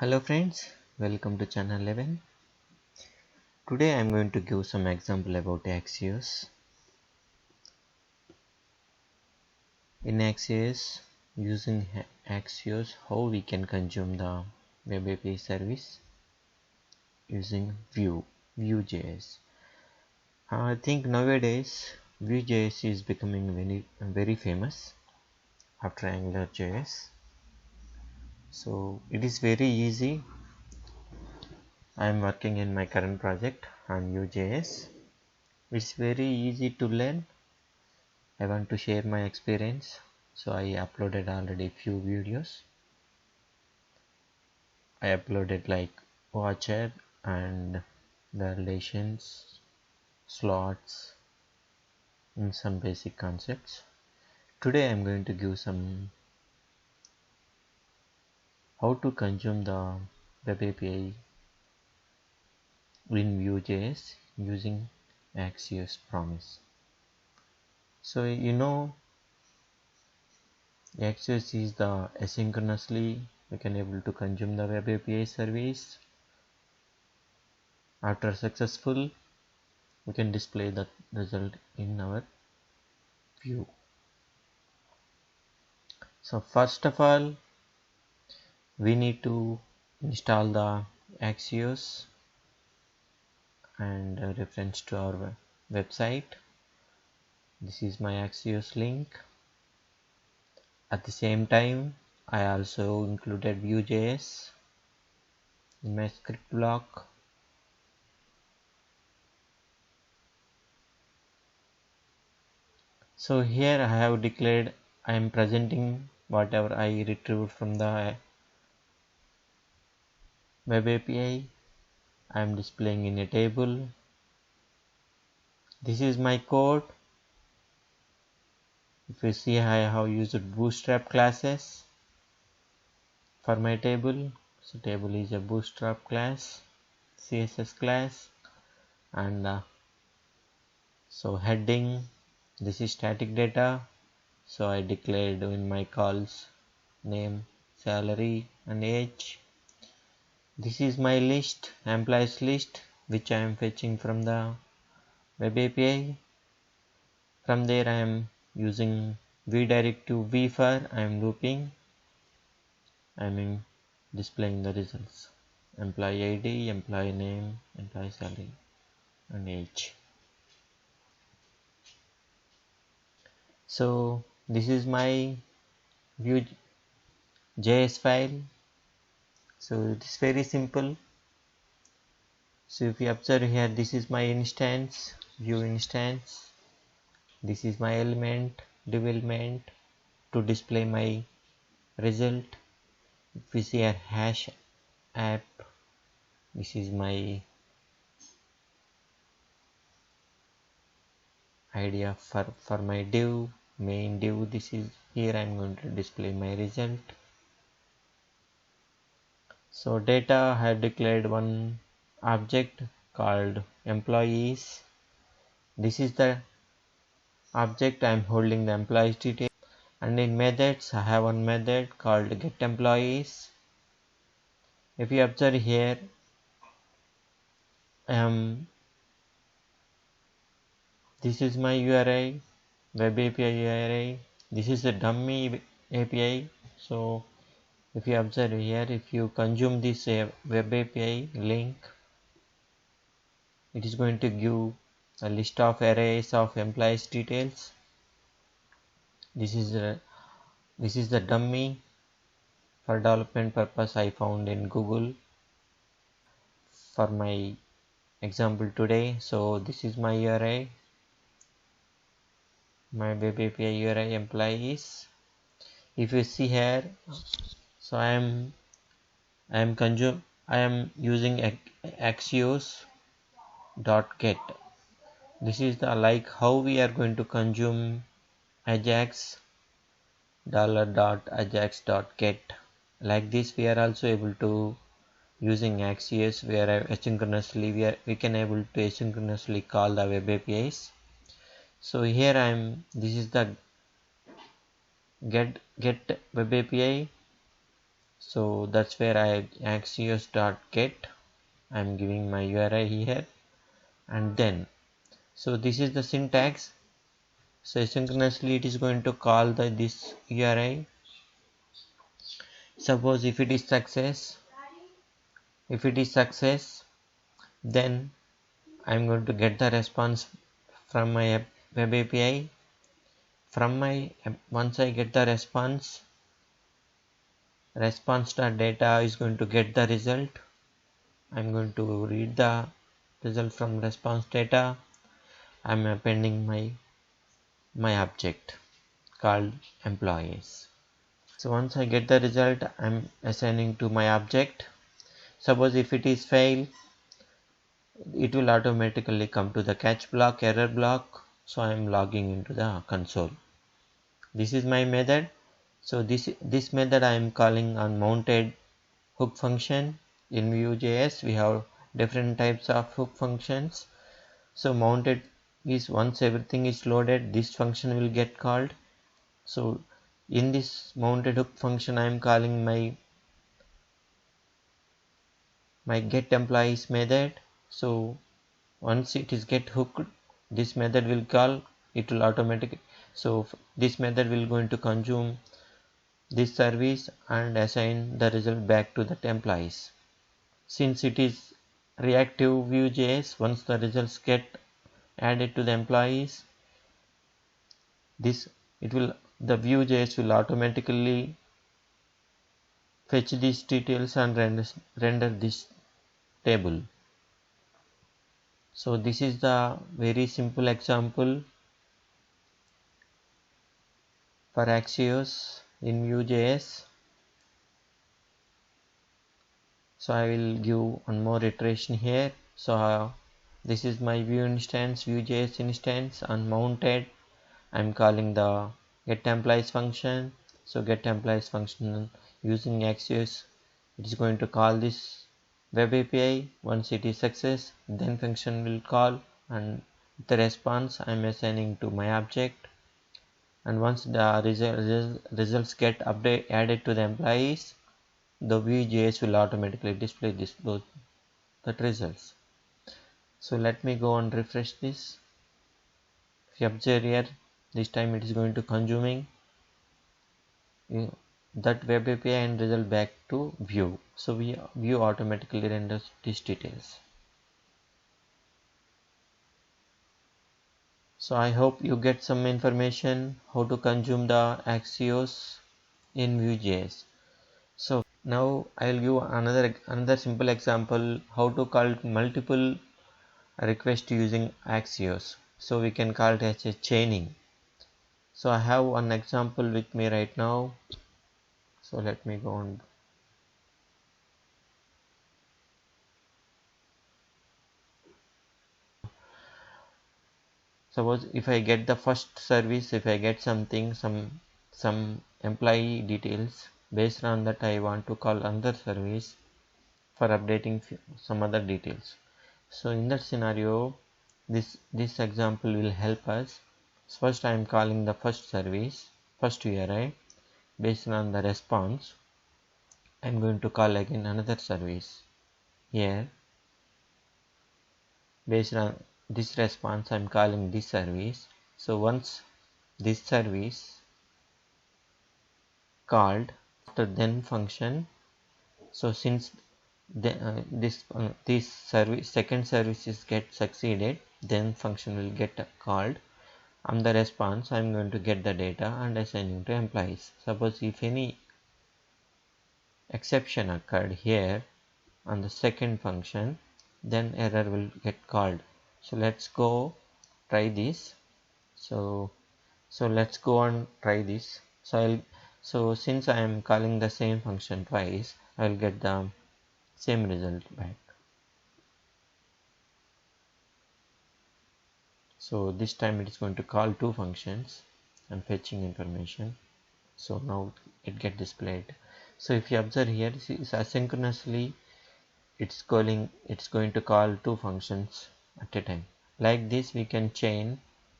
Hello friends, welcome to channel 11. Today I am going to give some example about axios. In axios, using axios, how we can consume the web API service using Vue.js. I think nowadays Vue.js is becoming very famous after AngularJS. So it is very easy. I am working in my current project on Vue.js. It's very easy to learn. I want to share my experience, so I uploaded already few videos. I uploaded like watcher and the relations, slots, and some basic concepts. Today I'm going to give some how to consume the web API in Vue.js using Axios promise. So Axios is the asynchronously we can able to consume the web API service. After successful, we can display the result in our view. So first of all, we need to install the axios and reference to our website. This is my axios link. At the same time, I also included Vue.js in my script block. So here I have declared I am presenting whatever I retrieved from the web API. I am displaying in a table. This is my code. If you see, I have used bootstrap classes for my table. So table is a bootstrap class, CSS class, and so heading, this is static data. So I declared in my calls name, salary, and age. This is my list, employees list, which I am fetching from the web API. From there I am using vdirective v for I am looping. I am displaying the results: employee ID, employee name, employee salary, and age. So this is my Vue.js file. So it is very simple. So if you observe here, this is my instance, Vue instance. This is my element, div element to display my result. If we see a hash app, this is my idea for my div, main div. This is here I'm going to display my result. So data, I have declared one object called employees. This is the object I am holding the employees detail, and in methods I have one method called get employees. If you observe here, this is my URI, web API URI. This is the dummy API. So if you observe here, if you consume this web API link, it is going to give a list of arrays of employees details. This is the dummy for development purpose I found in Google for my example today. So this is my URI, my web API URI employees. If you see here, so I am using axios dot get. This is the like how we are going to consume ajax $.ajax.get. Like this we are also able to using axios where asynchronously we can able to asynchronously call the web APIs. So here this is the get web API. So that's where I axios dot get, I'm giving my URI here, and then so this is the syntax. So asynchronously it is going to call this URI. Suppose if it is success, then I'm going to get the response from my web API. Once I get the response.data is going to get the result. I'm going to read the result from response data. I'm appending my object called employees. So once I get the result, I'm assigning to my object. Suppose if it is fail, it will automatically come to the catch block, error block. So I'm logging into the console. This is my method. So this method I am calling on mounted hook function. In Vue.js we have different types of hook functions. So mounted is once everything is loaded, this function will get called. So in this mounted hook function I am calling my get employees method. So once it is get hooked, this method will call, it will automatically, so this method will going to consume this service and assign the result back to the employees. Since it is reactive Vue.js, once the results get added to the employees, this it will the Vue.js will automatically fetch these details and render this table. So this is the very simple example for axios in Vue.js. So I will give one more iteration here. So this is my Vue.js instance unmounted. I'm calling the getEmployees function. So getEmployees function using axios, it is going to call this web API. Once it is success, then function will call, and the response I'm assigning to my object. And once the results get added to the employees, the Vue.js will automatically display that results. So let me go and refresh this. If you observe here, this time it is going to consuming that web API and result back to Vue. So Vue automatically renders these details. So I hope you get some information how to consume the axios in Vue.js. So now I'll give another simple example how to call multiple requests using axios. So we can call it as a chaining. So I have one example with me right now. So let me go on. Suppose if I get the first service, if I get something, some employee details, based on that I want to call another service for updating some other details. So in that scenario, this example will help us. First I am calling the first service, first URI. Based on the response, I am going to call again another service. Here, based on this response, I am calling this service. So once this service called after then function, so since this service second services get succeeded, then function will get called. On the response, I am going to get the data and assigning to employees. Suppose if any exception occurred here on the second function, then error will get called. So let's go try this. So let's go and try this. So since I am calling the same function twice, I will get the same result back. So this time it is going to call two functions and fetching information. So now it get displayed. So if you observe here, see, it's asynchronously it's going to call two functions at a time. Like this we can chain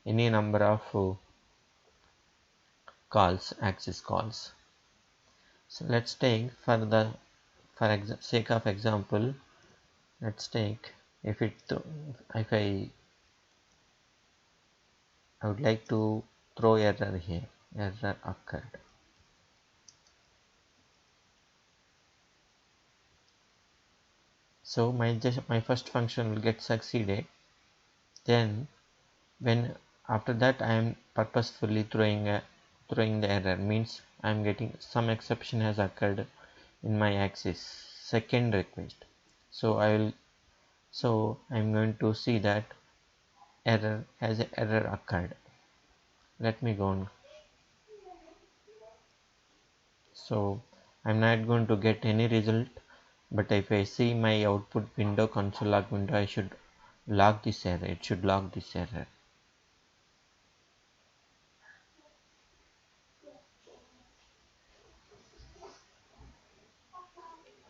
any number of calls, access calls. So let's take for sake of example, let's take if I would like to throw error here, error occurred. So my first function will get succeeded. Then when after that I am purposefully throwing the error, means I am getting some exception has occurred in my axis, second request. So I'm going to see that error has an error occurred. Let me go on. So I'm not going to get any result, but if I see my output window, console log window, I should log this error. It should log this error.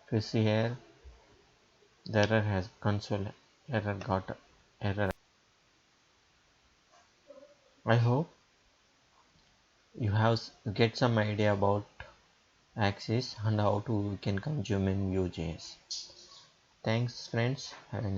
If you see here, the error has console error got error. I hope you have get some idea about Axis and how to we can consume in Vue.js. Thanks friends. Have a nice